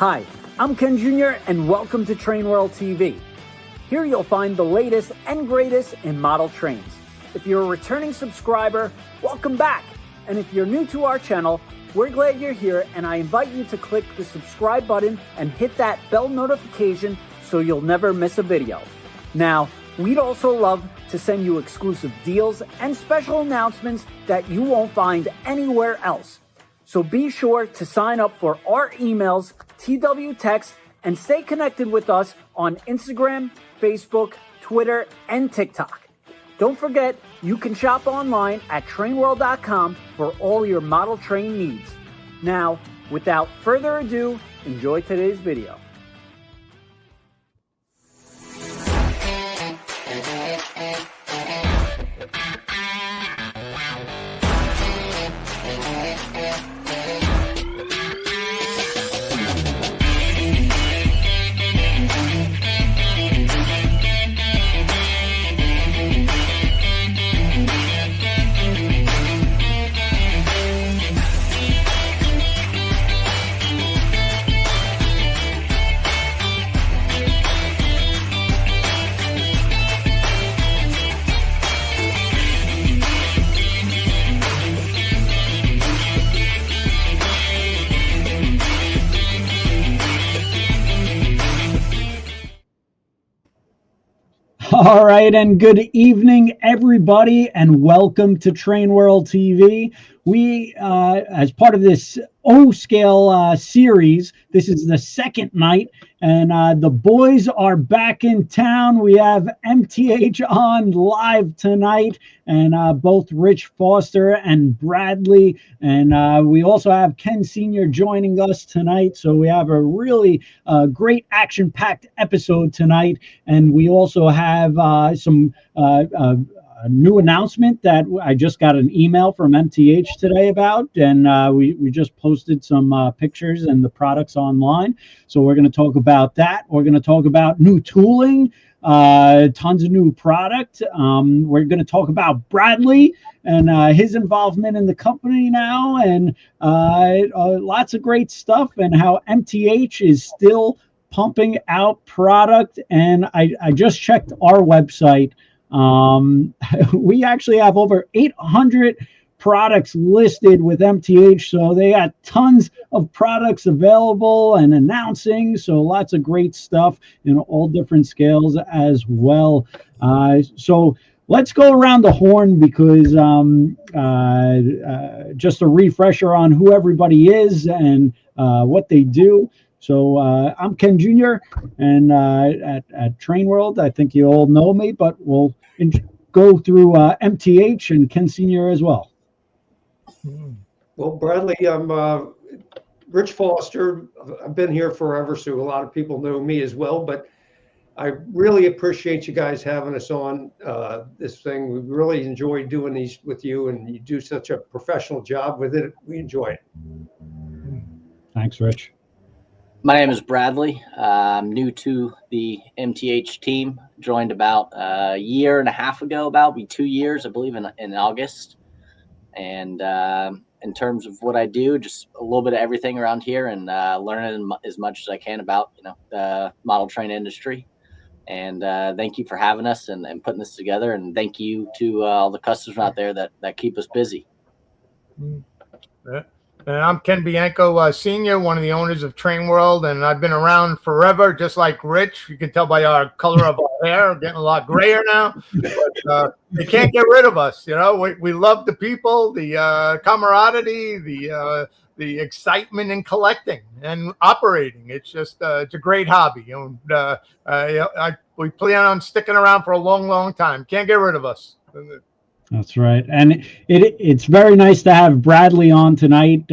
Hi, I'm Ken Jr. and welcome to TrainWorld TV. Here you'll find the latest and greatest in model trains. If you're a returning subscriber, welcome back. And if you're new to our channel, we're glad you're here, and I invite you to click the subscribe button and hit that bell notification so you'll never miss a video. Now, we'd also love to send you exclusive deals and special announcements that you won't find anywhere else. So be sure to sign up for our emails, TW Text, and stay connected with us on Instagram, Facebook, Twitter, and TikTok. Don't forget, you can shop online at TrainWorld.com for all your model train needs. Now, without further ado, enjoy today's video. All right, and good evening, everybody, and welcome to TrainWorld TV. We, as part of this O-Scale series, this is the second night, and the boys are back in town. We have MTH on live tonight, and both Rich, Foster, and Bradley, and we also have Ken Sr. joining us tonight. So we have a really great action-packed episode tonight, and we also have some a new announcement that I just got an email from MTH today about, and we just posted some pictures and the products online. So we're going to talk about that. We're going to talk about new tooling, tons of new product. We're going to talk about Bradley and his involvement in the company now, and lots of great stuff, and how MTH is still pumping out product. And I just checked our website. We actually have over 800 products listed with MTH, so they got tons of products available and announcing, so lots of great stuff in all different scales as well. So let's go around the horn, because just a refresher on who everybody is and what they do. So I'm Ken Jr., and at TrainWorld, I think you all know me, but we'll go through MTH and Ken Sr. as well. Well, Bradley, I'm Rich Foster. I've been here forever, so a lot of people know me as well, but I really appreciate you guys having us on this thing. We really enjoy doing these with you, and you do such a professional job with it. We enjoy it. Thanks, Rich. My name is Bradley. I'm new to the MTH team. Joined about a year and a half ago, about 2 years, I believe, in August. And in terms of what I do, just a little bit of everything around here, and learning as much as I can about the model train industry. And thank you for having us and putting this together. And thank you to all the customers out there that keep us busy. Yeah. And I'm Ken Bianco, Senior, one of the owners of TrainWorld, and I've been around forever, just like Rich. You can tell by our color of our hair, getting a lot grayer now. But you can't get rid of us. We love the people, the camaraderie, the excitement in collecting and operating. It's just it's a great hobby, and we plan on sticking around for a long, long time. Can't get rid of us. That's right. And it's very nice to have Bradley on tonight.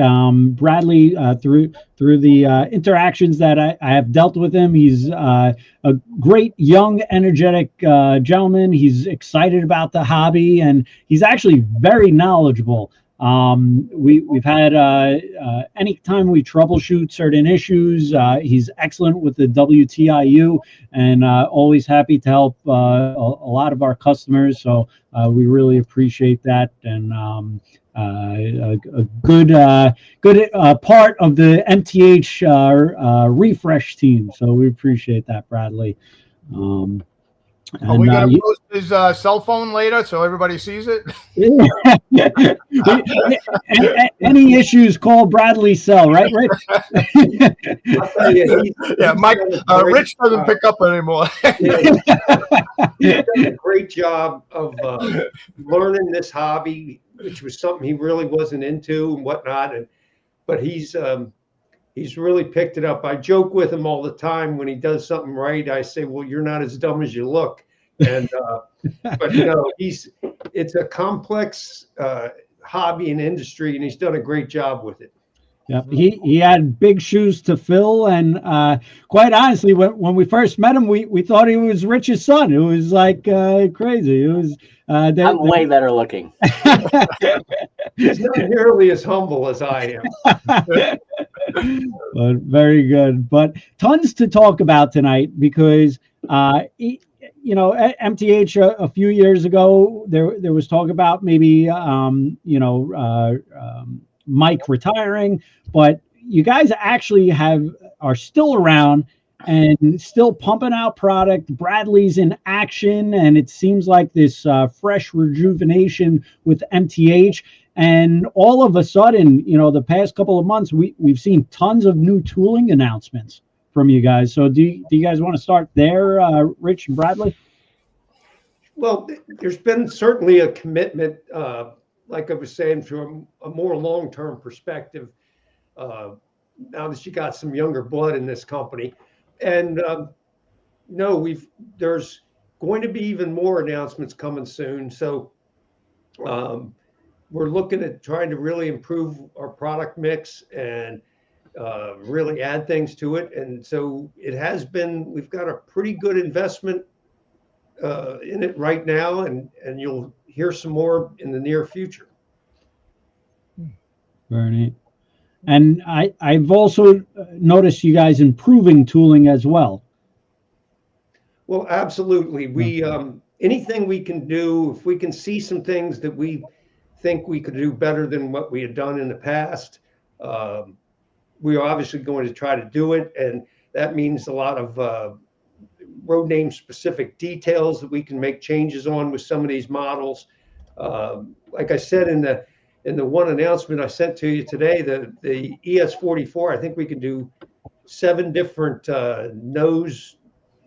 Bradley, through the interactions that I have dealt with him, he's a great, young, energetic gentleman. He's excited about the hobby, and he's actually very knowledgeable We've had anytime we troubleshoot certain issues, he's excellent with the WTIU, and always happy to help a lot of our customers. So we really appreciate that, and a good part of the MTH refresh team. So we appreciate that, Bradley. Are we going to post his cell phone later so everybody sees it? Any issues, call Bradley's cell, right, Rich? I'll tell you, yeah, Mike. Rich doesn't pick up anymore. He's done a great job of learning this hobby, which was something he really wasn't into and whatnot. But he's really picked it up. I joke with him all the time when he does something right. I say, "Well, you're not as dumb as you look." And but no, it's a complex hobby and industry, and he's done a great job with it. Yeah, he had big shoes to fill, and quite honestly, when we first met him, we thought he was Rich's son. It was like crazy. It was. I'm way better looking. He's not nearly as humble as I am. But very good. But tons to talk about tonight because MTH a few years ago there was talk about maybe Mike retiring, but you guys actually are still around and still pumping out product. Bradley's in action, and it seems like this fresh rejuvenation with MTH. And all of a sudden, the past couple of months, we've seen tons of new tooling announcements from you guys. So do you guys want to start there, Rich and Bradley? Well, there's been certainly a commitment, like I was saying, from a more long-term perspective, now that you got some younger blood in this company. And there's going to be even more announcements coming soon. So we're looking at trying to really improve our product mix and really add things to it. And so we've got a pretty good investment in it right now, and you'll hear some more in the near future. Very neat. And I've also noticed you guys improving tooling as well. Well, absolutely. We anything we can do, if we can see some things that we think we could do better than what we had done in the past, we are obviously going to try to do it. And that means a lot of road name specific details that we can make changes on with some of these models. Like I said in the one announcement I sent to you today, the ES44, I think we can do 7 different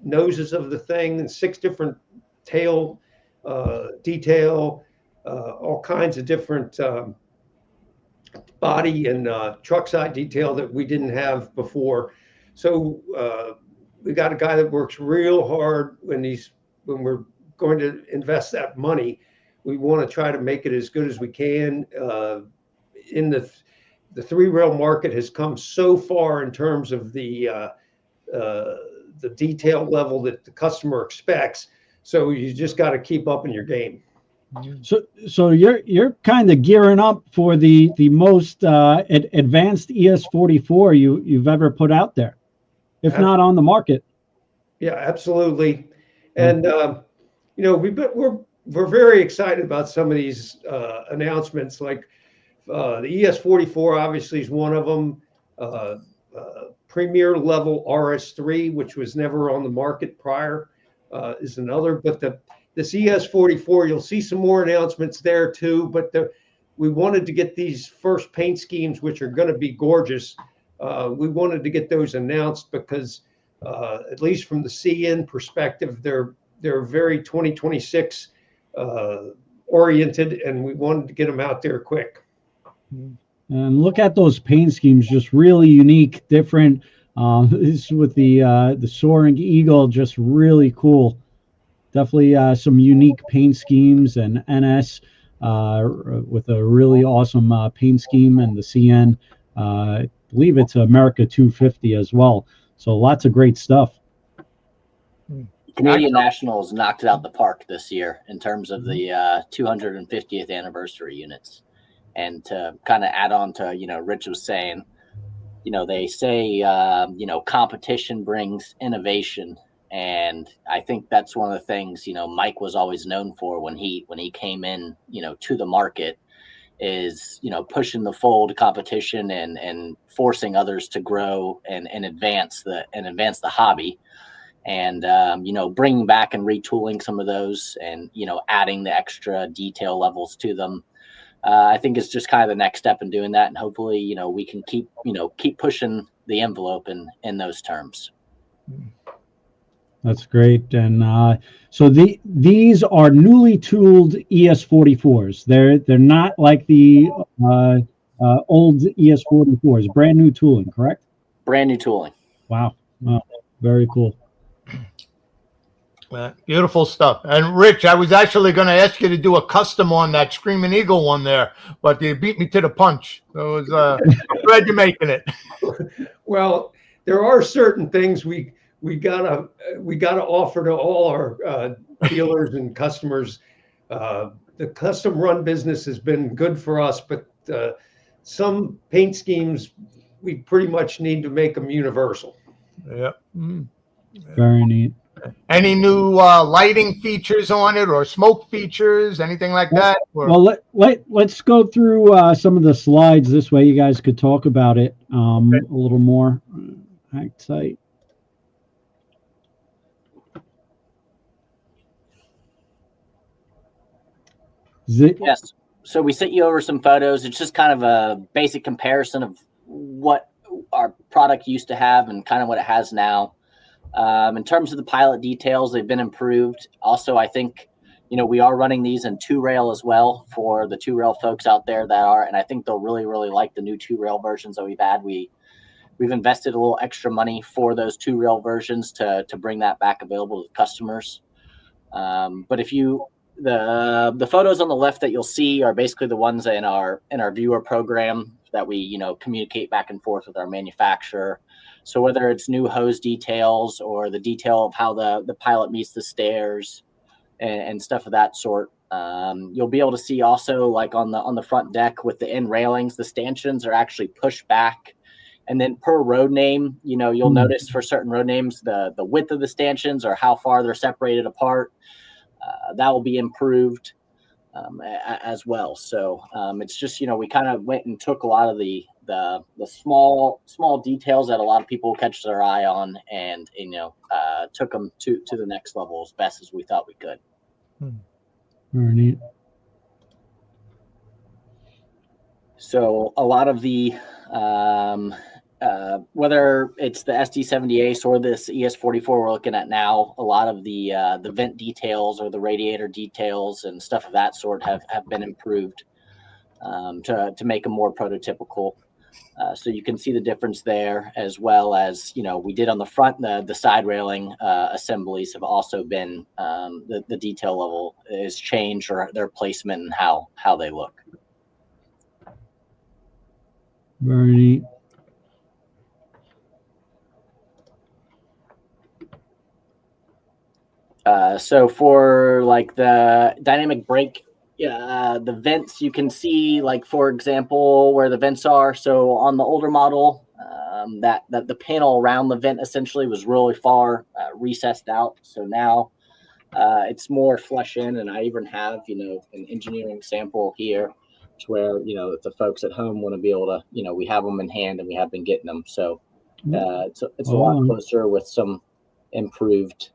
noses of the thing and 6 different tail detail, all kinds of different body and truck side detail that we didn't have before. So we got a guy that works real hard when we're going to invest that money. We want to try to make it as good as we can. In the 3-rail market has come so far in terms of the detail level that the customer expects. So you just got to keep up in your game. So you're kind of gearing up for the most advanced ES44 you've ever put out there, if not on the market. Yeah, absolutely. And we're very excited about some of these announcements. Like the ES44 obviously is one of them. Premier level RS3, which was never on the market prior, is another. But this ES44, you'll see some more announcements there too. But we wanted to get these first paint schemes, which are going to be gorgeous. We wanted to get those announced because, at least from the CN perspective, they're very 2026 oriented, and we wanted to get them out there quick. And look at those paint schemes, just really unique, different. This with the soaring eagle, just really cool. Definitely some unique paint schemes, and NS with a really awesome paint scheme, and the CN, I believe it's America 250 as well. So lots of great stuff. Canadian Nationals knocked it out the park this year in terms of the 250th anniversary units. And to kind of add on to, Rich was saying, they say, competition brings innovation. And I think that's one of the things, Mike was always known for when he came in, to the market, is, pushing the fold competition and forcing others to grow and advance the hobby. And, bringing back and retooling some of those and, adding the extra detail levels to them. I think it's just kind of the next step in doing that. And hopefully, we can keep pushing the envelope in those terms. That's great. And so these are newly tooled ES44s. They're not like the old ES44s. Brand new tooling, correct? Brand new tooling. Wow. Very cool. Beautiful stuff. And Rich, I was actually going to ask you to do a custom on that Screaming Eagle one there, but you beat me to the punch. So it was, I'm glad you're making it. Well, there are certain things we gotta offer to all our dealers and customers. The custom run business has been good for us, but some paint schemes we pretty much need to make them universal. Yep. Very neat. Any new lighting features on it, or smoke features, anything like that? Or... Well, let's go through some of the slides. This way you guys could talk about it a little more. Hack site. Yes. So we sent you over some photos. It's just kind of a basic comparison of what our product used to have and kind of what it has now. In terms of the pilot details, they've been improved. Also, I think, we are running these in 2-rail as well for the 2-rail folks out there and I think they'll really, really like the new 2-rail versions that we've had. We've invested a little extra money for those 2-rail versions to bring that back available to customers. But the photos on the left that you'll see are basically the ones in our viewer program that we, communicate back and forth with our manufacturer. So whether it's new hose details or the detail of how the pilot meets the stairs and stuff of that sort, you'll be able to see also, like on the front deck with the end railings, the stanchions are actually pushed back. And then per road name, you'll notice for certain road names, the width of the stanchions or how far they're separated apart, that will be improved as well. So it's just, we kind of went and took a lot of the small details that a lot of people catch their eye on and, took them to the next level as best as we thought we could. Very neat. So a lot of the, whether it's the SD70 Ace or this ES44 we're looking at now, a lot of the vent details or the radiator details and stuff of that sort have been improved to make them more prototypical. So you can see the difference there, as well as, we did on the front, the side railing assemblies have also been, the detail level is changed, or their placement and how they look. Very neat. So for like the dynamic brake, the vents, you can see, like, for example, where the vents are. So on the older model, that the panel around the vent essentially was really far recessed out. So now it's more flush in, and I even have, an engineering sample here to where, if the folks at home want to be able to, we have them in hand and we have been getting them. So it's a lot closer with some improved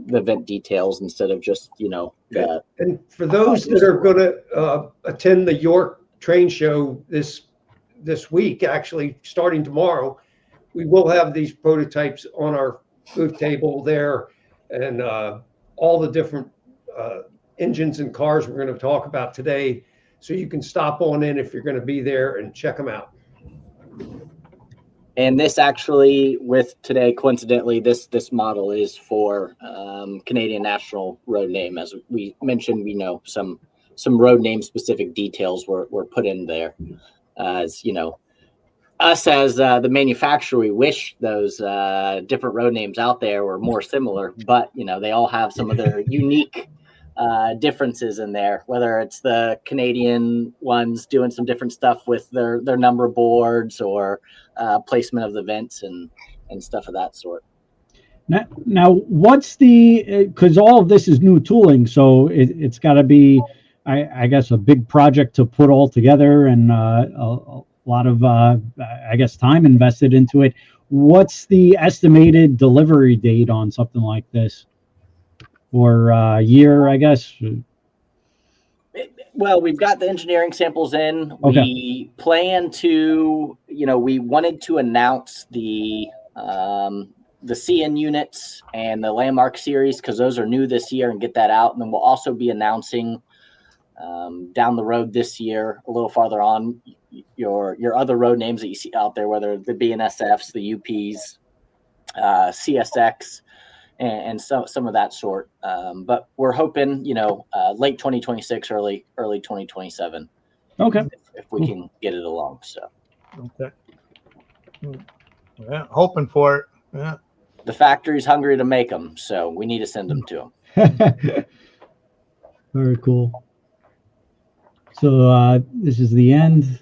the vent details instead of just, and for those that are going to attend the York train show this week, actually starting tomorrow, we will have these prototypes on our booth table there, and all the different engines and cars we're going to talk about today, so you can stop on in if you're going to be there and check them out. And this actually, with today, coincidentally, this model is for Canadian National Road Name. As we mentioned, some road name specific details were put in there. As us as the manufacturer, we wish those different road names out there were more similar, but they all have some of their unique differences in there, whether it's the Canadian ones doing some different stuff with their number boards or placement of the vents and stuff of that sort. Now what's because all of this is new tooling, so it's got to be, I guess, a big project to put all together, and a lot of, I guess, time invested into it. What's the estimated delivery date on something like this, or year, I guess? Well, we've got the engineering samples in. Okay. We plan to, we wanted to announce the CN units and the Landmark series because those are new this year, and get that out. And then we'll also be announcing down the road this year, a little farther on, your other road names that you see out there, whether the BNSFs, the UPs, CSX, and some of that sort. But we're hoping, late 2026, early 2027. Okay. If we can get it along. So. Okay. Yeah, hoping for it. Yeah. The factory's hungry to make them, so we need to send them to them. Very cool. So this is the end.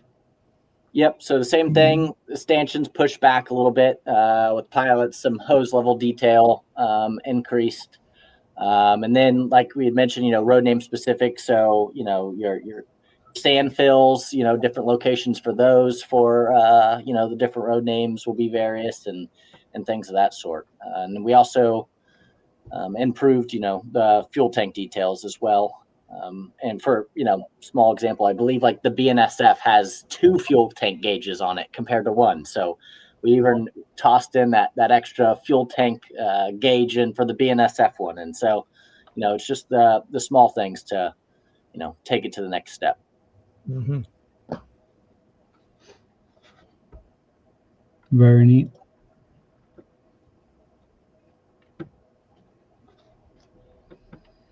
Yep. So the same thing. The stanchions pushed back a little bit with pilots. Some hose level detail increased, and then, like we had mentioned, road name specific. So your sand fills, different locations for those. For the different road names will be various and things of that sort. And we also improved, the fuel tank details as well. And for, small example, I believe like the BNSF has 2 fuel tank gauges on it compared to 1. So we even tossed in that extra fuel tank gauge in for the BNSF one. And so, it's just the small things to, take it to the next step. Mm-hmm. Very neat.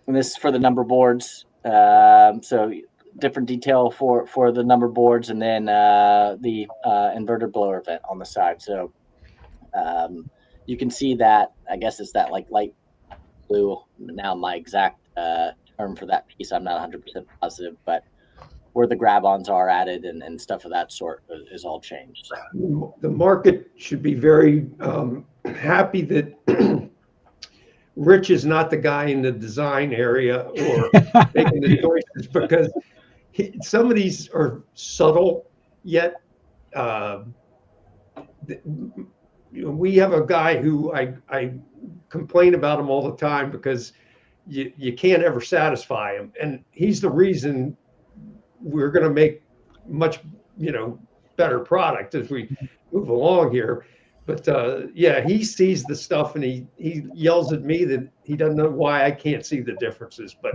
And this is for the number boards. So different detail for the number boards, and then the inverter blower vent on the side. So you can see that, I guess it's that like light blue. Now my exact term for that piece, I'm not 100% positive, but where the grab-ons are added and stuff of that sort is all changed. So. The market should be very happy that Rich is not the guy in the design area or making the choices, because some of these are subtle, yet we have a guy who I complain about him all the time because you can't ever satisfy him, and he's the reason we're going to make much better product as we move along here. But yeah, he sees the stuff and he yells at me that he doesn't know why I can't see the differences, but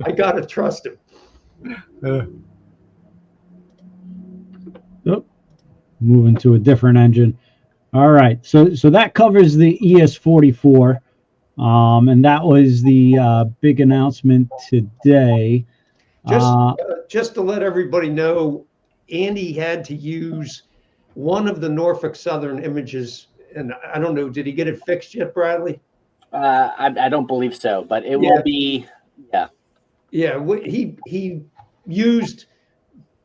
I got to trust him. Oh, moving to a different engine. All right. So that covers the ES44. And that was the big announcement today. Just to let everybody know, Andy had to use one of the Norfolk Southern images, and I don't know, did he get it fixed yet, Bradley? I don't believe so, but it will be, yeah. Yeah, he used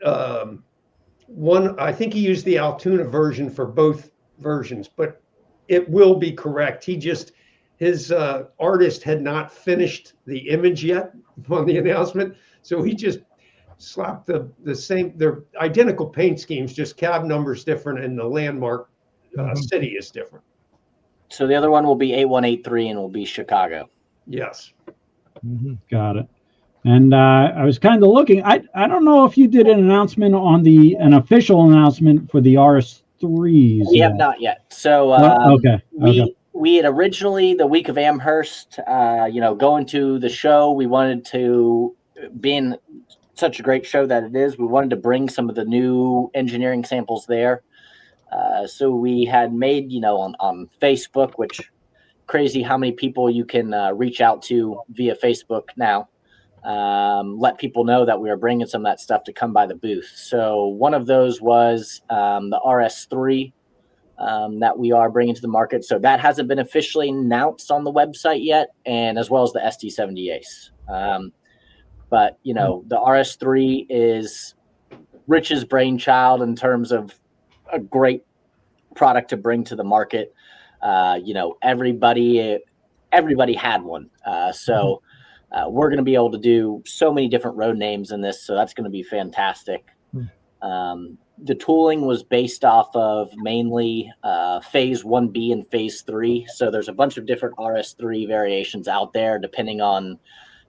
one, I think he used the Altoona version for both versions, but it will be correct. His artist had not finished the image yet on the announcement, so he just slapped the same, they're identical paint schemes, just cab numbers different, and the landmark city is different. So the other one will be 8183 and will be Chicago. Yes. Mm-hmm. Got it. And I was kind of looking. I don't know if you did an announcement on an official announcement for the RS3s. We have not yet. So okay. We had originally, the week of Amherst, going to the show, we wanted to, being such a great show that it is, we wanted to bring some of the new engineering samples there. So we had made, on Facebook, which crazy how many people you can reach out to via Facebook now. Let people know that we are bringing some of that stuff to come by the booth. So one of those was the RS3 that we are bringing to the market. So that hasn't been officially announced on the website yet, and as well as the SD70 Ace. But, you know, the RS3 is Rich's brainchild in terms of a great product to bring to the market. You know, everybody had one. So we're going to be able to do so many different road names in this. So that's going to be fantastic. The tooling was based off of mainly phase 1B and phase 3. So there's a bunch of different RS3 variations out there, depending on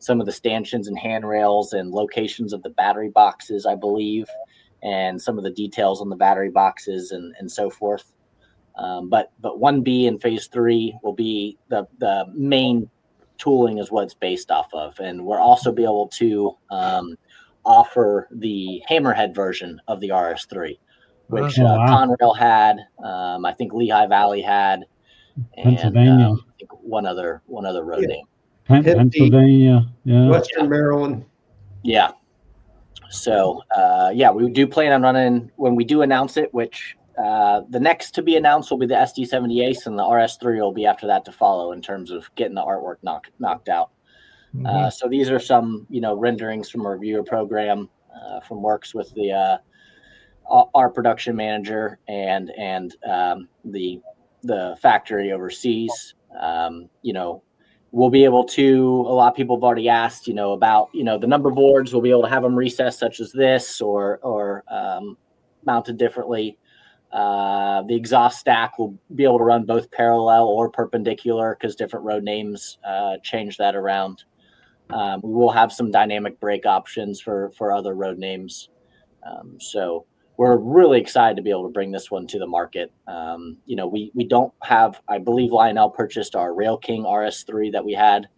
some of the stanchions and handrails and locations of the battery boxes, I believe, and some of the details on the battery boxes and so forth. But 1B and phase 3 will be the main tooling is what it's based off of. And we'll also be able to offer the hammerhead version of the RS3, which Conrail had, I think Lehigh Valley had, and Pennsylvania. I think one other road name. Pennsylvania, yeah. Western Maryland. Yeah. So, we do plan on running when we do announce it, which the next to be announced will be the SD70 Ace, and the RS3 will be after that to follow in terms of getting the artwork knocked out. So these are some, you know, renderings from a reviewer program from works with the our production manager and the factory overseas. You know, we'll be able to, a lot of people have already asked, you know, about, you know, the number boards. We'll be able to have them recessed such as this or mounted differently. The exhaust stack will be able to run both parallel or perpendicular because different road names change that around. We will have some dynamic brake options for other road names. So we're really excited to be able to bring this one to the market. You know, we don't have, I believe Lionel purchased our Rail King RS3 that we had,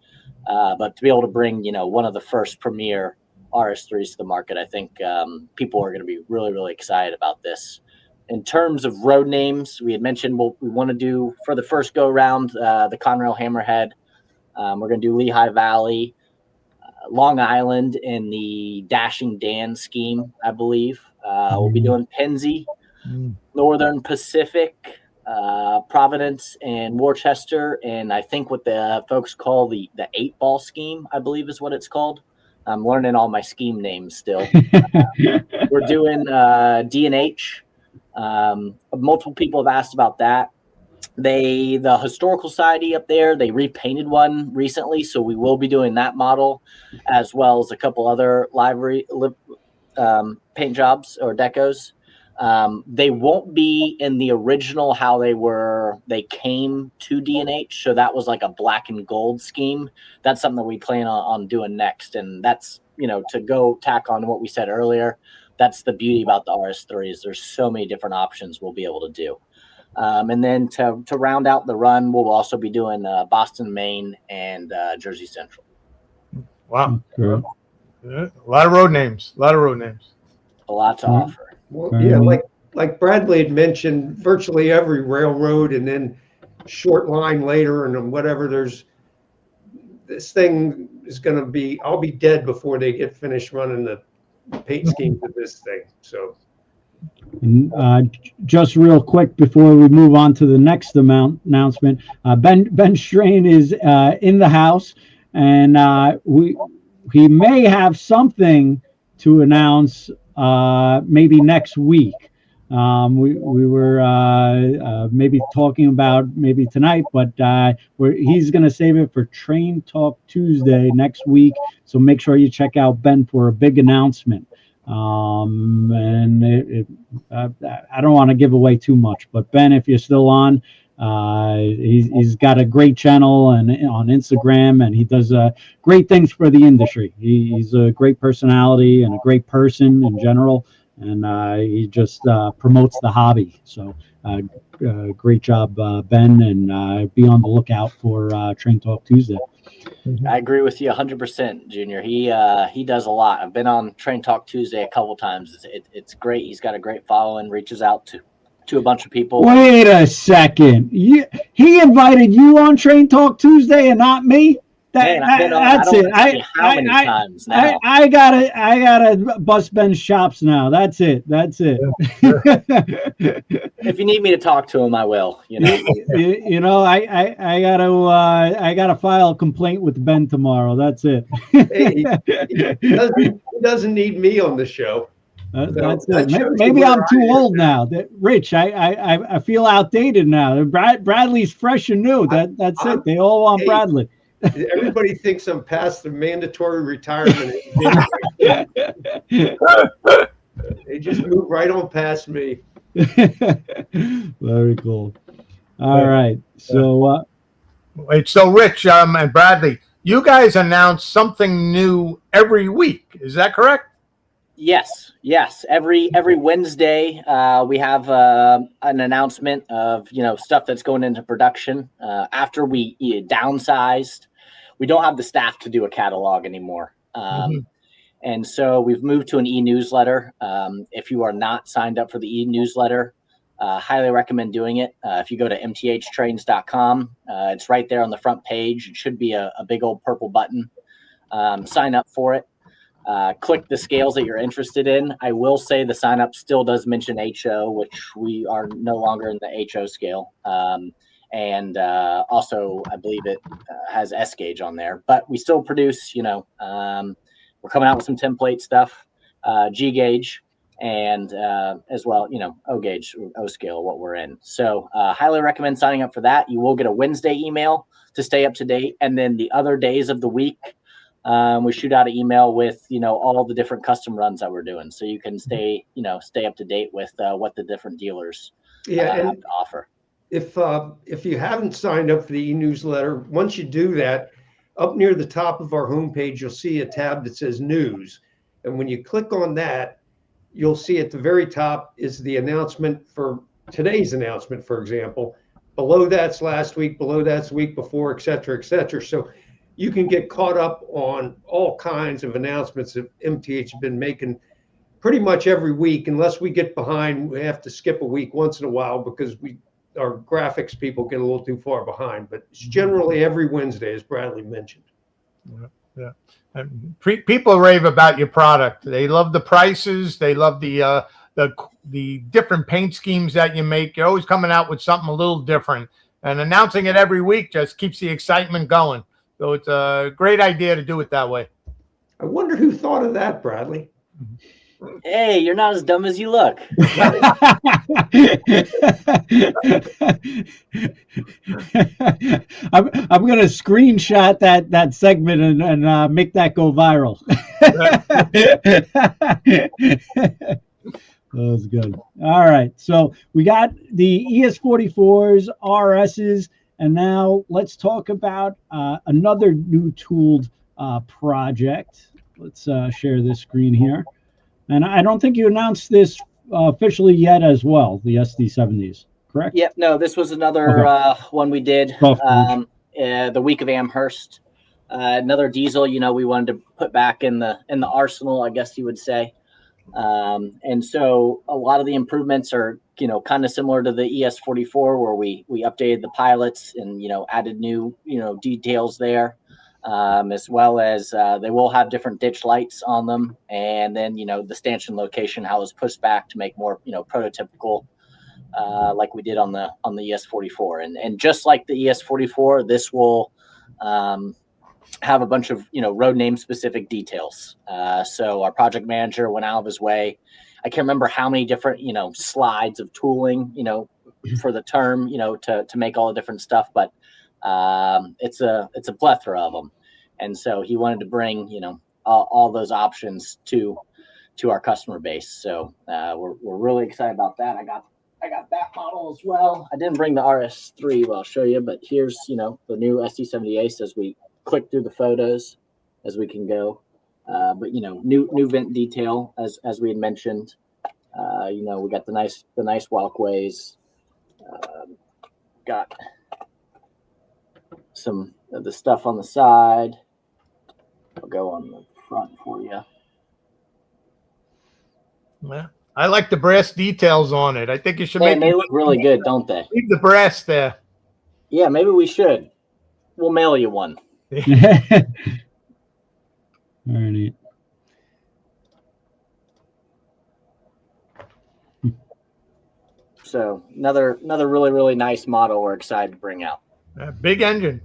but to be able to bring, you know, one of the first premier RS3s to the market, I think people are going to be really, really excited about this. In terms of road names, we had mentioned we want to do for the first go round the Conrail Hammerhead. We're going to do Lehigh Valley, Long Island in the Dashing Dan scheme, I believe. We'll be doing Pennsy, Northern Pacific, Providence, and Worcester, and I think what the folks call the 8-ball scheme, I believe is what it's called. I'm learning all my scheme names still. We're doing D&H. Multiple people have asked about that. The Historical Society up there, they repainted one recently, so we will be doing that model, as well as a couple other livery paint jobs or decos. They won't be in the original how they came to D&H, so that was like a black and gold scheme. That's something that we plan on doing next, and that's, you know, to go tack on what we said earlier. That's the beauty about the RS3s. There's so many different options we'll be able to do. And then to round out the run, we'll also be doing Boston, Maine, and Jersey Central. Wow. A lot of road names. A lot to offer. Well, yeah, like Bradley had mentioned, virtually every railroad, and then short line later, and then whatever. This thing is going to be. I'll be dead before they get finished running the paint schemes of this thing. So. Just real quick before we move on to the next announcement, Ben Strain is in the house, and he may have something to announce maybe next week. We were maybe talking about maybe tonight, but he's going to save it for Train Talk Tuesday next week. So make sure you check out Ben for a big announcement. And I don't want to give away too much, but Ben, if you're still on, he's got a great channel and on Instagram, and he does great things for the industry. He's a great personality and a great person in general, and he just promotes the hobby. So great job, Ben, and be on the lookout for Train Talk Tuesday. I agree with you 100%, Junior. He does a lot. I've been on Train Talk Tuesday a couple times. It's great. He's got a great following, reaches out to a bunch of people. Wait a second. He invited you on Train Talk Tuesday and not me? Man, I've been on, that's it. how many times now? I gotta bust Ben's chops now. That's it. If you need me to talk to him, I will. You know, I gotta file a complaint with Ben tomorrow. That's it. Hey, he doesn't need me on the show. That's it. Maybe I'm too old now. Rich, I feel outdated now. Bradley's fresh and new. That's it. They all want Bradley. Everybody thinks I'm past the mandatory retirement. They just move right on past me. Very cool. All right. So, so Rich and Bradley, you guys announce something new every week. Is that correct? Yes. Every Wednesday, we have an announcement of stuff that's going into production. After we downsized, we don't have the staff to do a catalog anymore, and so we've moved to an e-newsletter. If you are not signed up for the e-newsletter, highly recommend doing it. If you go to mthtrains.com, it's right there on the front page. It should be a big old purple button. Sign up for it. Click the scales that you're interested in. I will say the sign up still does mention HO, which we are no longer in the HO scale. And also, I believe it has S gauge on there, but we still produce, we're coming out with some template stuff, G gauge, and as well, O gauge, O scale, what we're in. So highly recommend signing up for that. You will get a Wednesday email to stay up to date. And then the other days of the week, we shoot out an email with, all the different custom runs that we're doing. So you can stay up to date with what the different dealers have to offer. If you haven't signed up for the e-newsletter, once you do that, up near the top of our homepage, you'll see a tab that says news. And when you click on that, you'll see at the very top is the announcement for today's announcement, for example. Below that's last week, below that's the week before, et cetera, et cetera. So you can get caught up on all kinds of announcements that MTH has been making pretty much every week. Unless we get behind, we have to skip a week once in a while because our graphics people get a little too far behind. But it's generally every Wednesday, as Bradley mentioned. Yeah. And people rave about your product. They love the prices. They love the different paint schemes that you make. You're always coming out with something a little different. And announcing it every week just keeps the excitement going. So it's a great idea to do it that way. I wonder who thought of that, Bradley. Hey, you're not as dumb as you look. I'm going to screenshot that segment and make that go viral. That was good. All right. So we got the ES44s, RSs, and now let's talk about another new tooled project. Let's share this screen here. And I don't think you announced this officially yet as well, the SD70s, correct? Yep. No, this was another one we did the week of Amherst. Another diesel, we wanted to put back in the arsenal, I guess you would say. And so a lot of the improvements are, kind of similar to the ES44, where we updated the pilots and, added new, details there. As well as they will have different ditch lights on them. And then, the stanchion location, how it was pushed back to make more, prototypical, like we did on the ES44. And just like the ES44, this will have a bunch of, road name specific details. So our project manager went out of his way. I can't remember how many different, slides of tooling, for the term, to make all the different stuff, but it's a plethora of them. And so he wanted to bring, all those options to our customer base. So we're really excited about that. I got that model as well. I didn't bring the RS3, but I'll show you. But here's, the new SD70 Ace as we click through the photos as we can go. But new vent detail as we had mentioned. We got the nice walkways. Got some of the stuff on the side. I'll go on the front for you. Yeah, I like the brass details on it. I think you should they look really good, don't they? Leave the brass there. Yeah, maybe we should. We'll mail you one. Alrighty. So another really nice model we're excited to bring out. Big engine.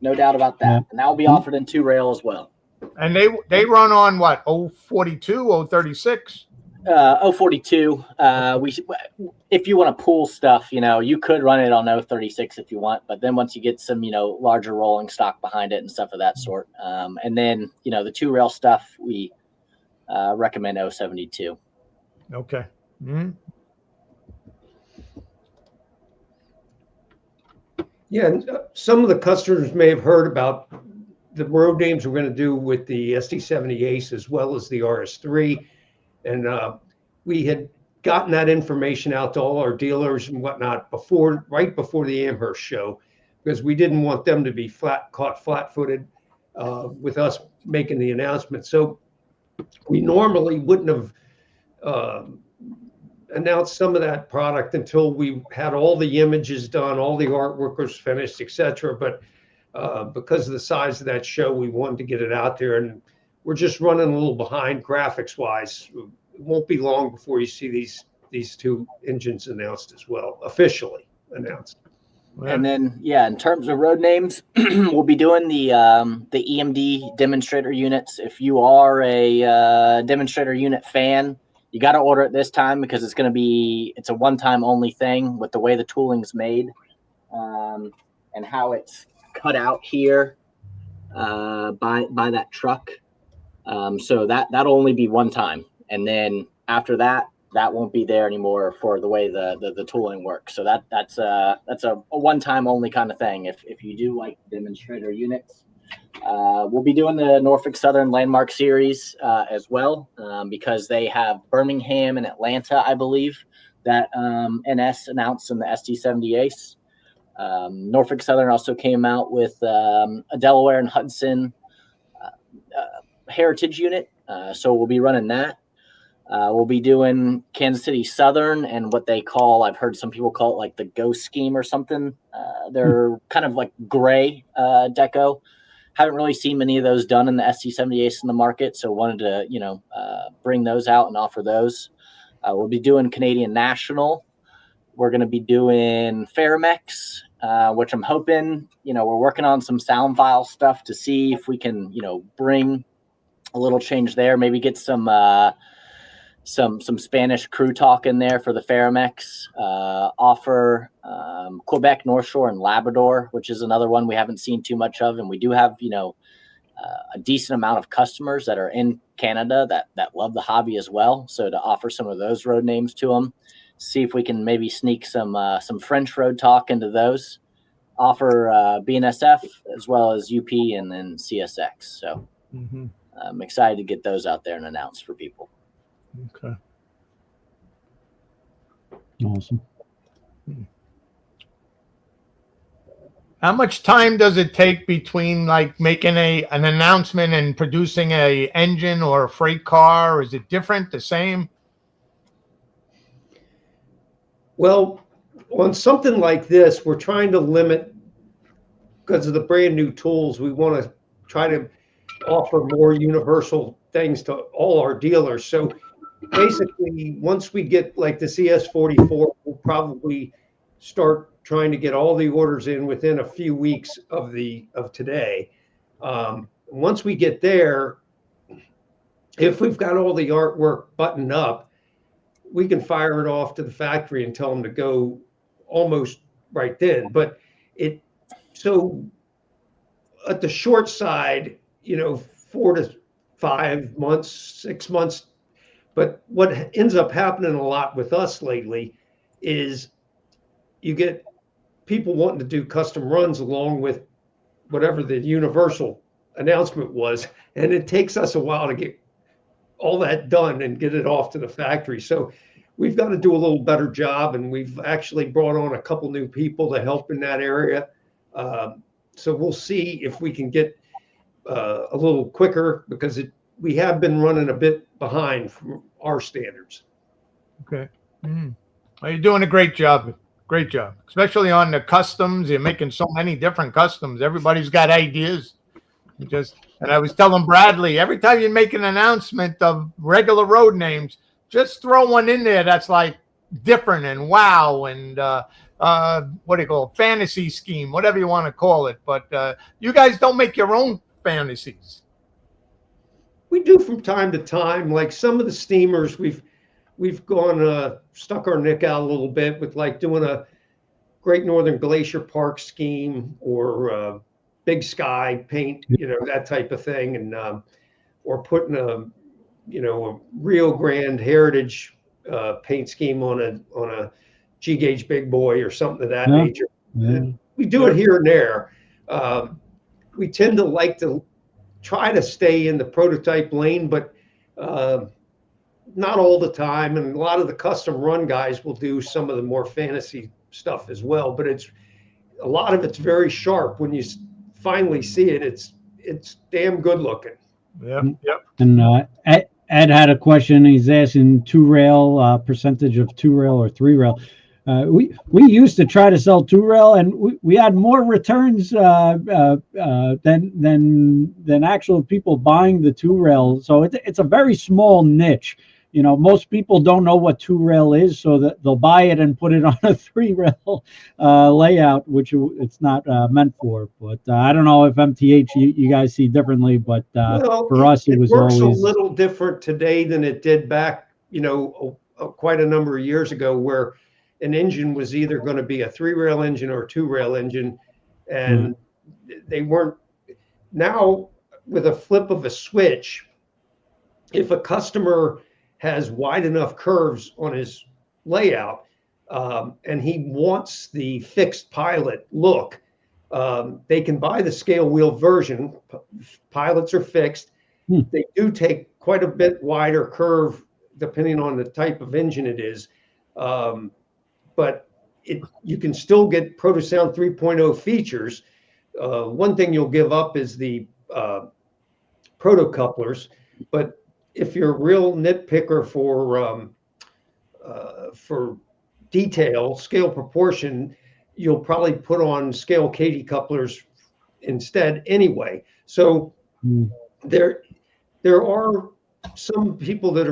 No doubt about that. Yeah. And that will be offered in 2-rail as well. And they run on what, 042, 036? 042. If you want to pull stuff, you could run it on 036 if you want, but then once you get some, larger rolling stock behind it and stuff of that sort, and then the 2-rail stuff, we recommend 072. Okay. Mm-hmm. Yeah, and some of the customers may have heard about the road names we're going to do with the SD70 Ace as well as the RS3. And we had gotten that information out to all our dealers and whatnot right before the Amherst show, because we didn't want them to be caught flat-footed with us making the announcement. So we normally wouldn't have announced some of that product until we had all the images done, all the artwork was finished, etc. But because of the size of that show, we wanted to get it out there, and we're just running a little behind graphics wise. It won't be long before you see these two engines announced as well, officially announced. And then, in terms of road names, we'll be doing the EMD demonstrator units. If you are a demonstrator unit fan, you got to order it this time because it's a one-time only thing with the way the tooling's made and how it's cut out here by that truck. So that'll only be one time, and then after that won't be there anymore for the way the tooling works. So that's a one-time only kind of thing. If you do like demonstrator units, we'll be doing the Norfolk Southern Landmark Series as well because they have Birmingham and Atlanta, I believe, that NS announced in the SD70 Ace. Norfolk Southern also came out with a Delaware and Hudson heritage unit, so we'll be running that. We'll be doing Kansas City Southern and what they call, I've heard some people call it like the Ghost Scheme or something. They're kind of like gray deco. Haven't really seen many of those done in the SD70 Ace in the market, so wanted to bring those out and offer those. We'll be doing Canadian National. We're going to be doing Faramex, which I'm hoping, we're working on some sound file stuff to see if we can, bring a little change there. Maybe get some Spanish crew talk in there for the Faramex. Offer Quebec, North Shore, and Labrador, which is another one we haven't seen too much of, and we do have, a decent amount of customers that are in Canada that love the hobby as well. So to offer some of those road names to them. See if we can maybe sneak some French road talk into those. Offer BNSF as well as UP and then CSX. So I'm excited to get those out there and announce for people. Okay. Awesome. How much time does it take between like making an announcement and producing a engine or a freight car? Is it different, the same? Well, on something like this, we're trying to limit, because of the brand new tools, we want to try to offer more universal things to all our dealers. So basically, once we get like the CS44, we'll probably start trying to get all the orders in within a few weeks of today. Once we get there, if we've got all the artwork buttoned up, we can fire it off to the factory and tell them to go almost right then. But so at the short side, 4 to 5 months, 6 months. But what ends up happening a lot with us lately is you get people wanting to do custom runs along with whatever the universal announcement was. And it takes us a while to get all that done and get it off to the factory. So we've got to do a little better job, and we've actually brought on a couple new people to help in that area. So we'll see if we can get a little quicker, because we have been running a bit behind from our standards. Okay. Well, you're doing a great job. Great job, especially on the customs. You're making so many different customs. Everybody's got ideas. And I was telling Bradley, every time you make an announcement of regular road names, just throw one in there that's like different and wow and what do you call it? Fantasy scheme, whatever you want to call it. But you guys don't make your own fantasies. We do from time to time. Like some of the steamers, we've gone stuck our neck out a little bit with like doing a Great Northern Glacier Park scheme or Big Sky paint, that type of thing, and or putting a Rio Grande Heritage paint scheme on a G gauge big boy or something of that nature. Yeah. We do it here and there. We tend to like to try to stay in the prototype lane, but not all the time. And a lot of the custom run guys will do some of the more fantasy stuff as well. But a lot of it's very sharp. When you finally see it, it's damn good looking. Yep. And Ed had a question. He's asking 2-rail percentage of 2-rail or 3-rail. We used to try to sell 2-rail, and we had more returns than actual people buying the 2-rail. So it's a very small niche. Most people don't know what 2-rail is, so that they'll buy it and put it on a 3-rail layout, which it's not meant for. But I don't know if MTH you guys see differently, but for us it was works always a little different today than it did back, quite a number of years ago, where an engine was either going to be a 3-rail engine or a 2-rail engine, and they weren't. Now, with a flip of a switch, if a customer has wide enough curves on his layout and he wants the fixed pilot look, they can buy the scale wheel version. Pilots are fixed. They do take quite a bit wider curve depending on the type of engine it is. But you can still get Protosound 3.0 features. One thing you'll give up is the proto couplers, but if you're a real nitpicker for detail, scale proportion, you'll probably put on scale Katy couplers instead anyway. So there are some people that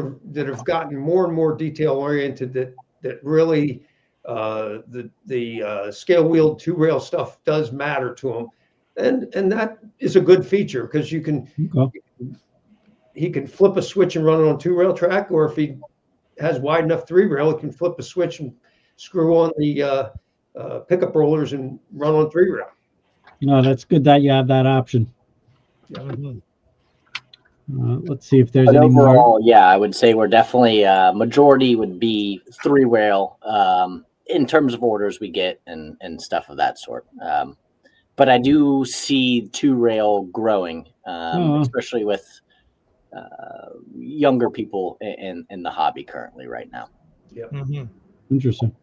have gotten more and more detail oriented that really the scale wheel 2-rail stuff does matter to them, and that is a good feature because he can flip a switch and run it on 2-rail track, or if he has wide enough 3-rail, he can flip a switch and screw on the pickup rollers and run on 3-rail. No, that's good that you have that option. Let's see if there's any overall, more. Yeah, I would say we're definitely majority would be 3-rail in terms of orders we get and stuff of that sort. But I do see 2-rail growing, especially with younger people in the hobby currently right now. Interesting.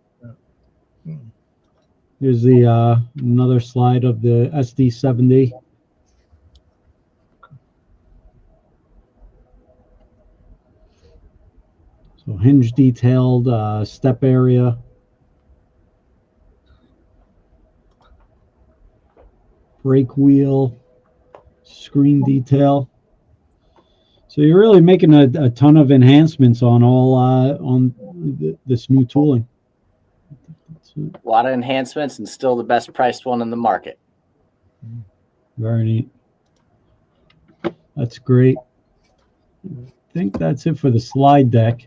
Here's the another slide of the SD70. So hinge detailed, step area. Brake wheel, screen detail. So you're really making a ton of enhancements on this new tooling. A lot of enhancements and still the best priced one in the market. Very neat. That's great. I think that's it for the slide deck.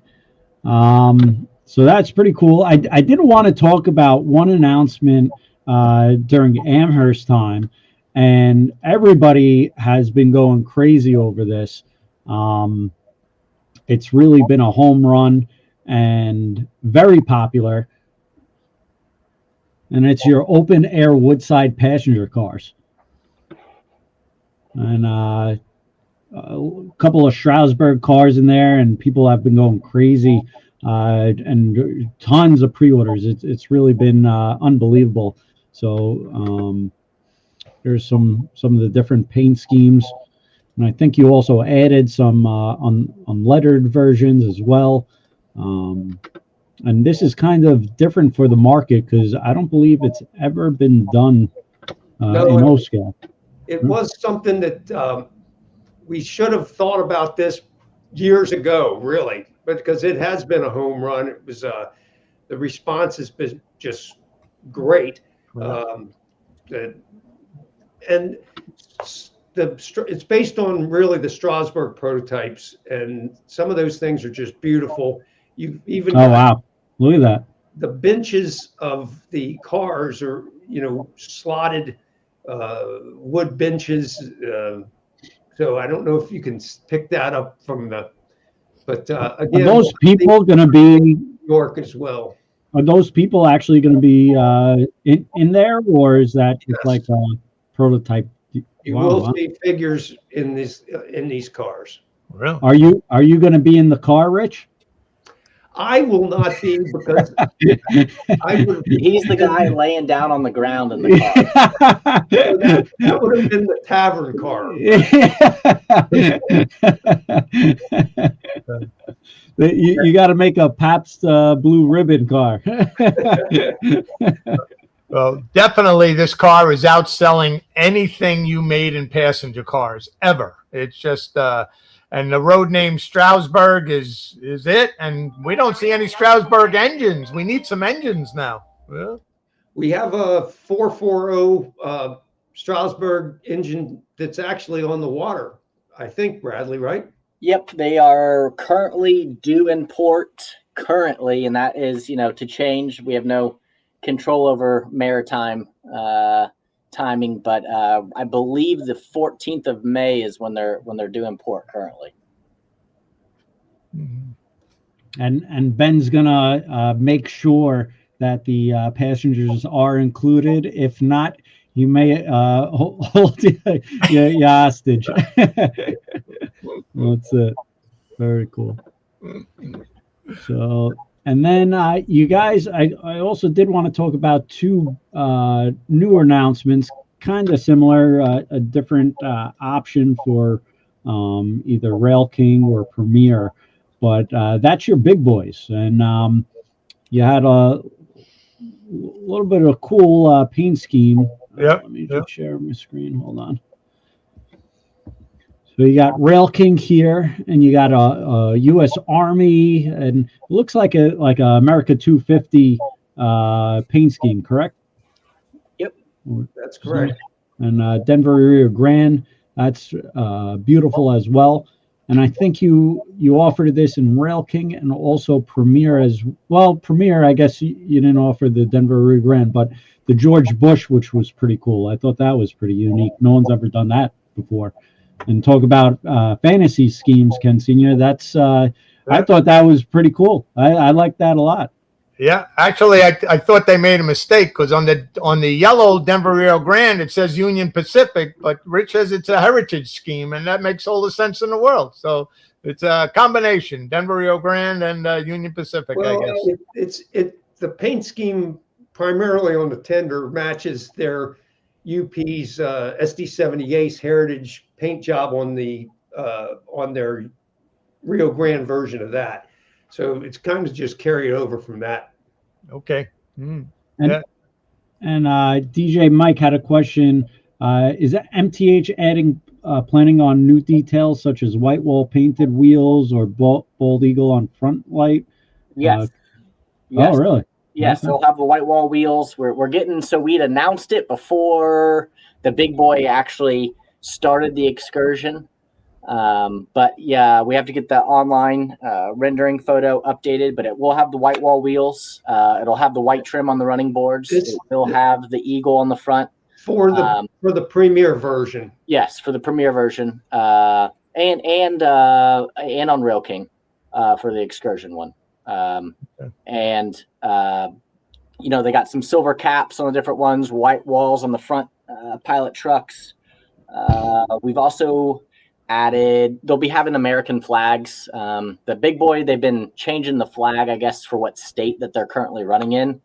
So that's pretty cool. I did want to talk about one announcement during Amherst time, and everybody has been going crazy over this. It's really been a home run and very popular. And it's your open air woodside passenger cars. And a couple of Strasbourg cars in there, and people have been going crazy, and tons of pre-orders. It's really been unbelievable. So there's some of the different paint schemes. And I think you also added some unlettered versions as well. And this is kind of different for the market because I don't believe it's ever been done No, in O scale. It was something that we should have thought about this years ago, really, but because it has been a home run. It was the response has been just great. And it's based on really the Strasbourg prototypes, and some of those things are just beautiful. You've even Wow, look at that. The benches of the cars are, slotted wood benches. So I don't know if you can pick that up from but again, are those people going to be New York as well? Are those people actually going to be in there, or is that just like a prototype? You will see figures in these cars. Really? Are you going to be in the car, Rich? I will not be because he's the guy laying down on the ground in the car. that would have been the tavern car. You got to make a Pabst Blue Ribbon car. Well, definitely this car is outselling anything you made in passenger cars ever. It's just and the road name Strasbourg is it, and we don't see any Strasbourg engines. We need some engines now. Yeah. We have a 440 Strasbourg engine that's actually on the water, I think, Bradley, right? Yep, they are currently due in port currently, and that is, to change. We have no control over maritime timing, but I believe the 14th of May is when they're due in port currently. And Ben's gonna make sure that the passengers are included. If not, you may hold you hostage. That's it. Very cool. So, and then you guys, I also did want to talk about two new announcements, kind of similar, a different option for either Rail King or Premier, but that's your big boys. And you had a little bit of a cool paint scheme. Let me just share my screen. Hold on. So you got Rail King here, and you got a U.S. Army, and it looks like a America 250 paint scheme, correct? Yep, that's correct. And Denver Rio Grande, that's beautiful as well. And I think you offered this in Rail King and also Premier as well. Premier, I guess you didn't offer the Denver Rio Grande, but the George Bush, which was pretty cool. I thought that was pretty unique. No one's ever done that before. And talk about fantasy schemes, Ken Senior. That's I thought that was pretty cool. I like that a lot. Yeah, actually, I thought they made a mistake because on the yellow Denver Rio Grande it says Union Pacific, but Rich says it's a heritage scheme, and that makes all the sense in the world. So it's a combination, Denver Rio Grande and Union Pacific. Well, I guess the paint scheme primarily on the tender matches their UP's SD78 heritage paint job on their Rio Grande version of that. So it's kind of just carried over from that. Okay. And DJ Mike had a question. Is MTH planning on new details such as white wall painted wheels or bald eagle on front light? Yes. Oh, really? Yes, Okay. they'll have the white wall wheels. We're getting, so we'd announced it before the big boy actually started the excursion. But yeah, we have to get the online rendering photo updated, but it will have the white wall wheels. It'll have the white trim on the running boards. It will have the eagle on the front. For the Premier version. Yes, for the Premier version. And on Rail King for the excursion one. And they got some silver caps on the different ones, white walls on the front pilot trucks. We've also added, they'll be having American flags. The big boy, they've been changing the flag, I guess, for what state that they're currently running in.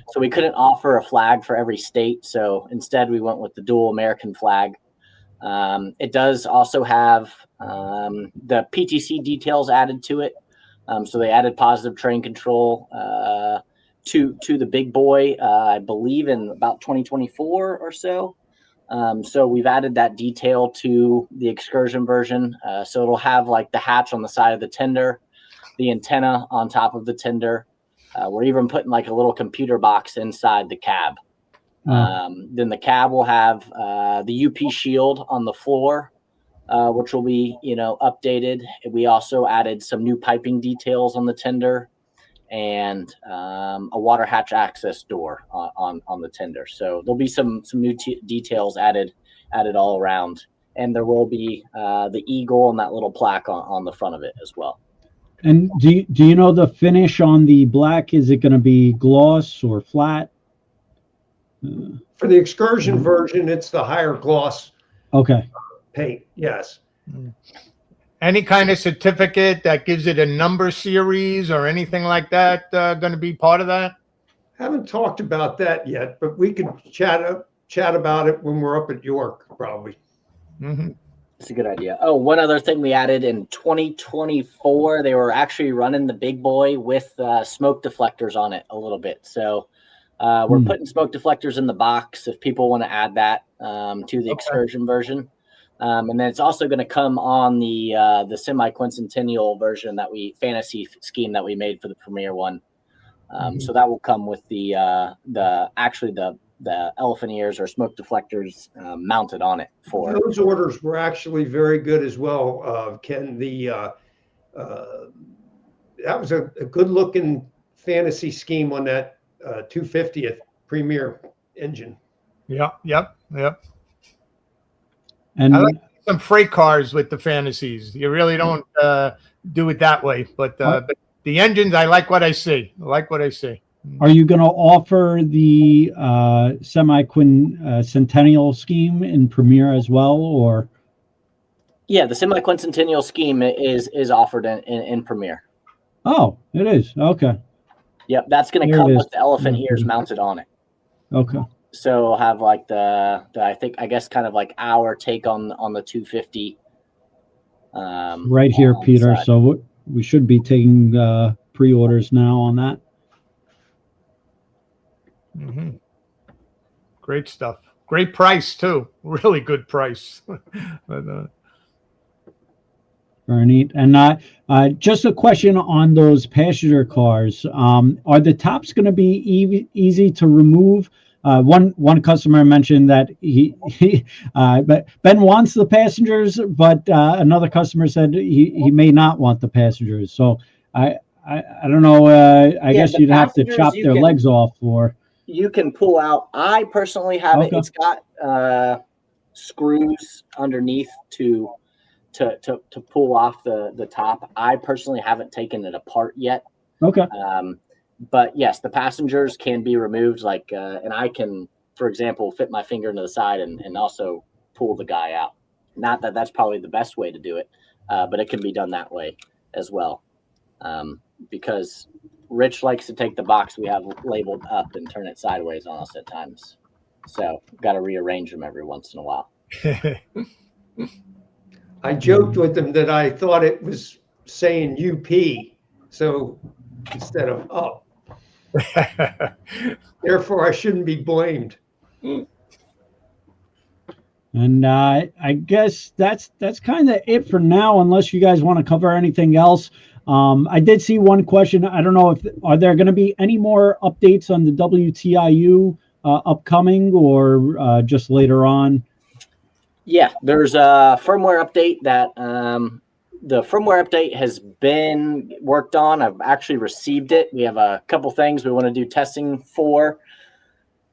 So we couldn't offer a flag for every state. So instead we went with the dual American flag. It does also have the PTC details added to it. So they added positive train control to the big boy, I believe in about 2024 or so. So we've added that detail to the excursion version. So it'll have like the hatch on the side of the tender, the antenna on top of the tender. We're even putting like a little computer box inside the cab. Then the cab will have the UP shield on the floor, which will be, updated. We also added some new piping details on the tender and a water hatch access door on the tender. So there'll be some new details added all around, and there will be the eagle and that little plaque on the front of it as well. And do you know the finish on the black? Is it going to be gloss or flat? For the excursion version, it's the higher gloss paint. Yes. Any kind of certificate that gives it a number series or anything like that going to be part of that? Haven't talked about that yet, but we can chat about it when we're up at York, probably. Mm-hmm. That's a good idea. Oh, one other thing we added in 2024, they were actually running the big boy with smoke deflectors on it a little bit. So we're putting smoke deflectors in the box if people want to add that to the excursion version. And then it's also going to come on the semi-quincentennial version fantasy scheme that we made for the premiere one. So that will come with the elephant ears or smoke deflectors mounted on it. For those orders were actually very good as well, Ken. That was a good looking fantasy scheme on that 250th Premier engine. Yep. And I like some freight cars with the fantasies. You really don't do it that way, but the engines, I like what I see. Are you going to offer the semi-quincentennial scheme in Premiere as well, or? Yeah, the semi-quincentennial scheme is offered in Premiere. Oh, it is. Okay. Yep, that's going to come with the elephant ears mounted on it. Okay. So we'll have like I guess kind of like our take on the 250. Right here, Peter. So we should be taking pre-orders now on that. Mm-hmm. Great stuff. Great price too. Really good price. Very neat. And just a question on those passenger cars. Are the tops going to be easy to remove? One customer mentioned that but Ben wants the passengers, but another customer said he may not want the passengers. So I don't know. I guess you'd have to chop their legs off, or you can pull out. I personally have it. It's got screws underneath to pull off the top. I personally haven't taken it apart yet. Okay. But yes, the passengers can be removed. And I can, for example, fit my finger into the side and also pull the guy out. Not that that's probably the best way to do it, but it can be done that way as well. Because Rich likes to take the box we have labeled up and turn it sideways on us at times. So got to rearrange them every once in a while. I joked with him that I thought it was saying UP, so instead of up. Therefore, I shouldn't be blamed. And I guess that's kind of it for now, unless you guys want to cover anything else. I did see one question. I don't know are there going to be any more updates on the WTIU upcoming, or just later on? Yeah, there's a firmware update that the firmware update has been worked on. I've actually received it. We have a couple things we want to do testing for,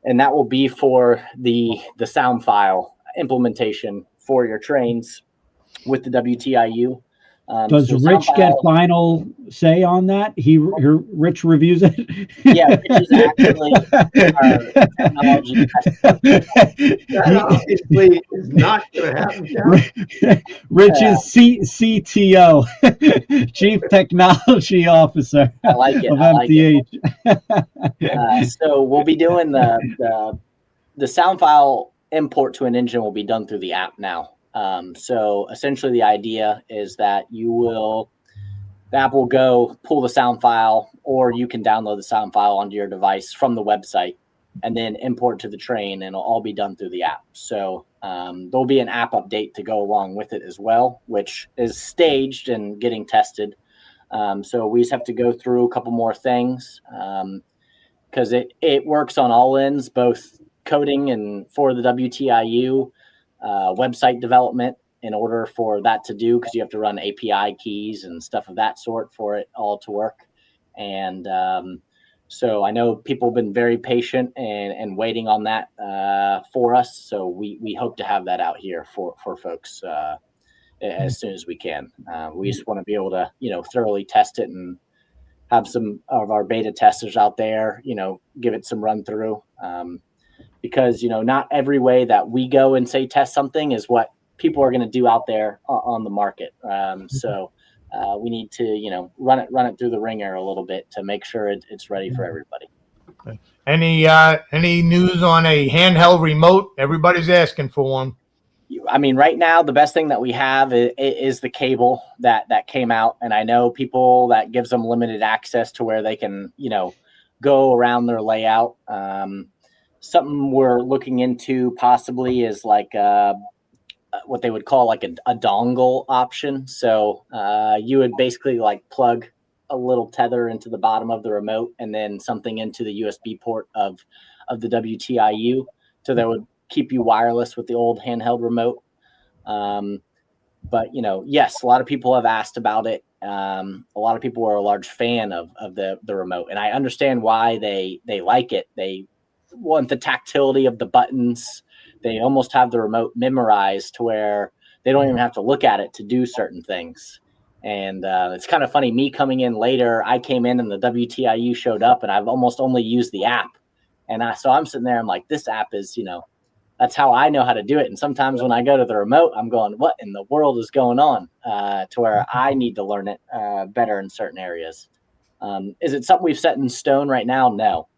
and that will be for the sound file implementation for your trains with the WTIU. Does Rich get final say on that? Rich reviews it? Yeah, Rich is actually our technology tester. That obviously is not going to happen. Rich is CTO, Chief Technology Officer I like it. of MTH. So we'll be doing the sound file import to an engine will be done through the app now. So essentially the idea is that you will the app will go pull the sound file, or you can download the sound file onto your device from the website and then import to the train, and it'll all be done through the app. So there'll be an app update to go along with it as well, which is staged and getting tested. So we just have to go through a couple more things because it works on all ends, both coding and for the WTIU, website development, in order for that to do, because you have to run API keys and stuff of that sort for it all to work. And so I know people have been very patient and waiting on that for us. So we hope to have that out here for folks as soon as we can. We just want to be able to, thoroughly test it and have some of our beta testers out there, give it some run through. Because, not every way that we go and say test something is what people are going to do out there on the market. So we need to, run it through the ringer a little bit to make sure it's ready for everybody. Any news on a handheld remote? Everybody's asking for one. I mean, right now, the best thing that we have is the cable that came out. And I know people that gives them limited access to where they can, go around their layout. Something we're looking into possibly is like what they would call like a dongle option. So you would basically like plug a little tether into the bottom of the remote and then something into the USB port of the WTIU. So that would keep you wireless with the old handheld remote. But, yes, a lot of people have asked about it. A lot of people are a large fan of the remote, and I understand why they like it. They want the tactility of the buttons. They almost have the remote memorized to where they don't even have to look at it to do certain things. And it's kind of funny, me coming in later, I came in and the WTIU showed up and I've almost only used the app. And so I'm sitting there, I'm like, this app is, that's how I know how to do it. And sometimes when I go to the remote, I'm going, what in the world is going on, to where I need to learn it better in certain areas. Is it something we've set in stone right now? No.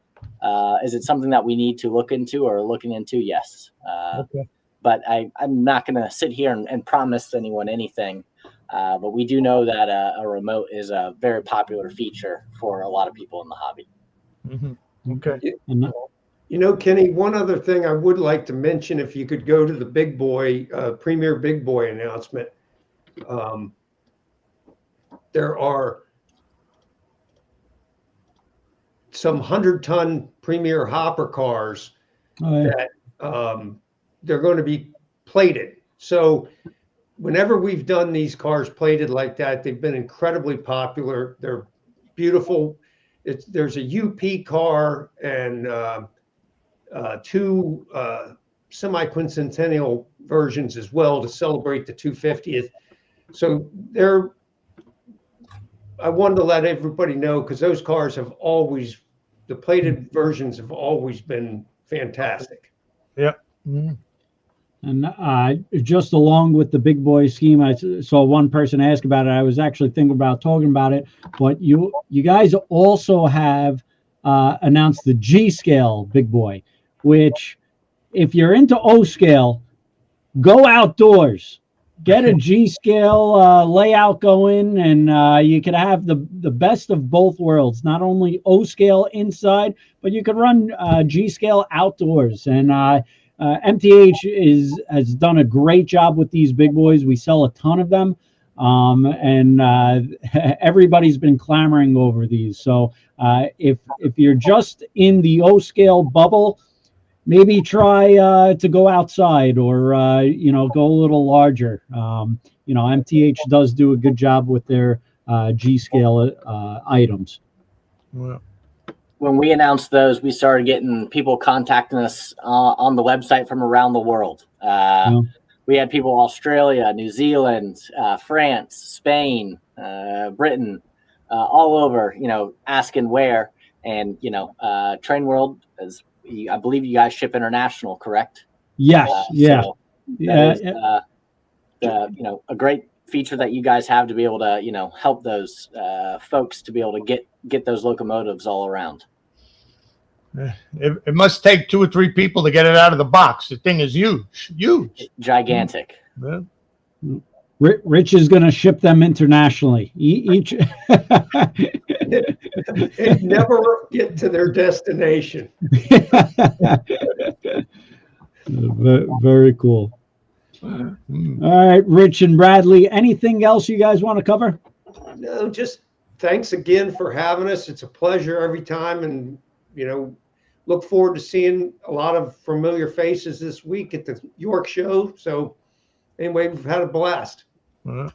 Is it something that we need to look into or looking into? Yes. Okay. But I'm not going to sit here and promise anyone anything. But we do know that a remote is a very popular feature for a lot of people in the hobby. Mm-hmm. Okay. Kenny, one other thing I would like to mention, if you could go to the Big Boy, Premier Big Boy announcement. There are some 100-ton Premier hopper cars that they're going to be plated. So whenever we've done these cars plated like that, they've been incredibly popular. They're beautiful. There's a UP car and two semi-quincentennial versions as well to celebrate the 250th. So I wanted to let everybody know, because those cars have always, the plated versions have always been fantastic. Yep. Mm-hmm. And just along with the Big Boy scheme, I saw one person ask about it. I was actually thinking about talking about it, but you guys also have announced the G scale Big Boy, which, if you're into O scale, go outdoors, get a G scale layout going, and you could have the best of both worlds. Not only O scale inside, but you could run G scale outdoors. And MTH has done a great job with these big boys. We sell a ton of them, and everybody's been clamoring over these. So if you're just in the O scale bubble, maybe try to go outside or go a little larger. MTH does do a good job with their G scale items. Well, when we announced those, we started getting people contacting us on the website from around the world. We had people Australia, New Zealand, France, Spain, Britain, all over, asking where. And, TrainWorld is, I believe you guys ship international, correct? Yes. So that is, a great feature that you guys have to be able to, help those folks to be able to get those locomotives all around. It must take 2 or 3 people to get it out of the box. The thing is huge. Gigantic. Yeah. Rich is going to ship them internationally. Each and never get to their destination. Very cool. All right, Rich and Bradley, anything else you guys want to cover? No, just thanks again for having us. It's a pleasure every time, and look forward to seeing a lot of familiar faces this week at the York show. So anyway, we've had a blast. Yeah.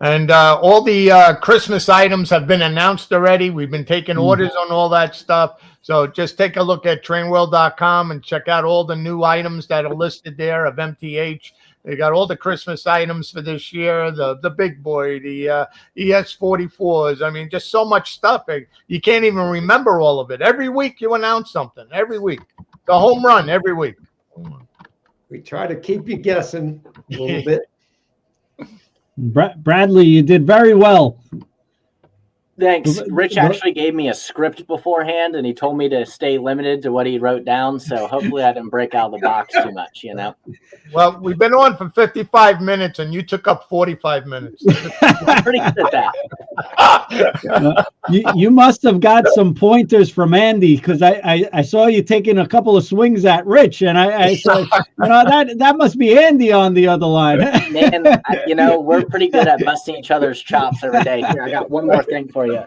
And all the Christmas items have been announced already. We've been taking orders on all that stuff. So just take a look at trainworld.com and check out all the new items that are listed there of MTH. They got all the Christmas items for this year, the big boy, the ES44s. I mean, just so much stuff. You can't even remember all of it. Every week you announce something. Every week. The home run every week. We try to keep you guessing a little bit. Bradley, you did very well. Thanks. Rich actually gave me a script beforehand, and he told me to stay limited to what he wrote down. So hopefully I didn't break out of the box too much, Well, we've been on for 55 minutes, and you took up 45 minutes. I'm pretty good at that. You must have got some pointers from Andy, because I saw you taking a couple of swings at Rich, and I said, that must be Andy on the other line. Man, we're pretty good at busting each other's chops every day. Here, I got one more thing for you. Rich,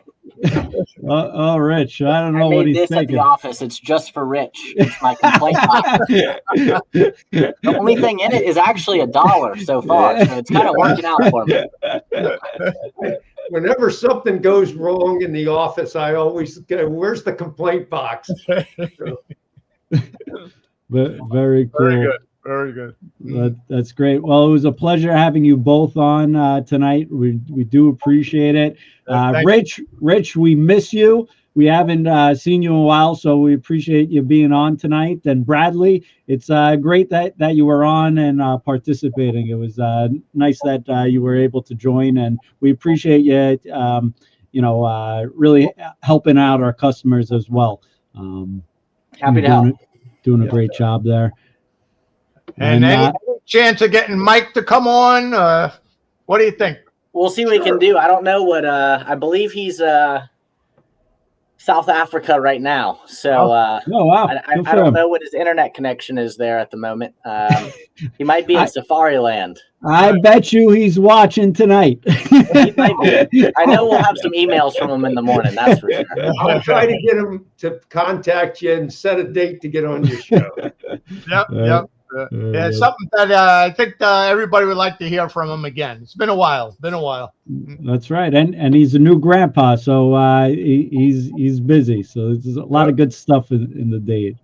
I don't know what he's this thinking. At the office, it's just for Rich. It's my complaint box. The only thing in it is actually $1 so far, so it's kind of working out for me. Whenever something goes wrong in the office, I always go, "Where's the complaint box?" Very cool. Very good. Very good. That's great. Well, it was a pleasure having you both on tonight. We do appreciate it. Rich, we miss you. We haven't seen you in a while, so we appreciate you being on tonight. And Bradley, it's great that you were on and participating. It was nice that you were able to join, and we appreciate you, really helping out our customers as well. Happy to help. Doing a great job there. And any chance of getting Mike to come on? What do you think? We'll see what he can do. I don't know what I believe he's South Africa right now. So oh wow. I don't know what his internet connection is there at the moment. He might be in Safari Land. I bet you he's watching tonight. He might be. I know we'll have some emails from him in the morning, that's for sure. I'll try to get him to contact you and set a date to get on your show. Yep. Yeah, something that I think everybody would like to hear from him again. It's been a while. That's right, and he's a new grandpa, so he's busy. So there's a lot of good stuff in the day.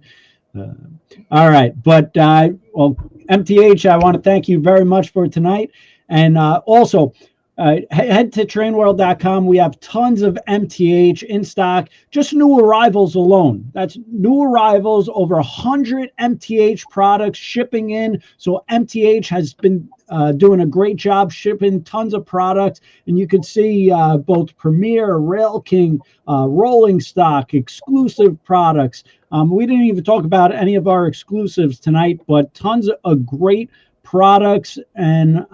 All right, but MTH, I want to thank you very much for tonight, and also. Head to trainworld.com. We have tons of MTH in stock, just new arrivals alone. That's new arrivals, over 100 MTH products shipping in. So MTH has been doing a great job shipping tons of products. And you can see both Premier, Rail King, rolling stock, exclusive products. We didn't even talk about any of our exclusives tonight, but tons of great products. And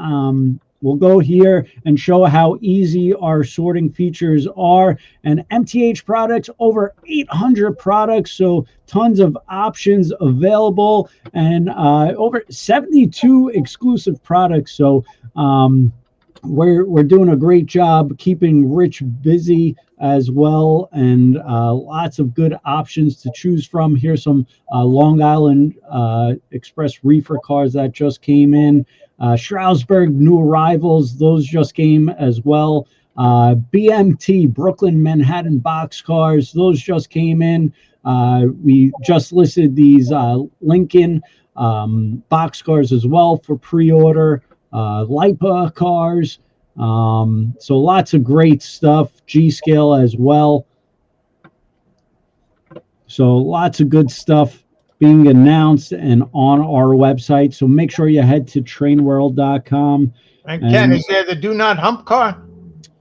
we'll go here and show how easy our sorting features are. And MTH products, over 800 products, so tons of options available, and over 72 exclusive products. So we're doing a great job keeping Rich busy as well, and lots of good options to choose from. Here's some Long Island Express reefer cars that just came in. Stroudsburg new arrivals, those just came as well. BMT, Brooklyn Manhattan boxcars, those just came in. We just listed these Lincoln boxcars as well for pre-order. LIPA cars, so lots of great stuff. G-Scale as well. So lots of good stuff being announced and on our website. So make sure you head to trainworld.com. And Ken, is there the Do Not Hump car?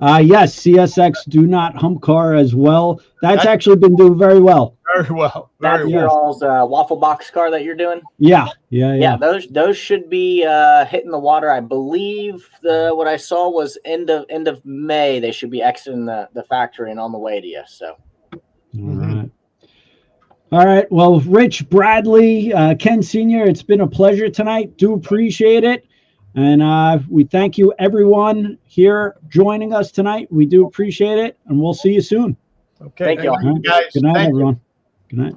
Yes, CSX Do Not Hump car as well. That's actually been doing very well. Very well. That's Very your well. all's waffle box car that you're doing. Yeah. Those should be hitting the water. I believe what I saw was end of May. They should be exiting the factory and on the way to you. So. All right. Well, Rich, Bradley, Ken Sr., it's been a pleasure tonight. Do appreciate it. And we thank you, everyone here joining us tonight. We do appreciate it. And we'll see you soon. Okay. Thank you all. Guys. Good night, Thank you. everyone. Good night.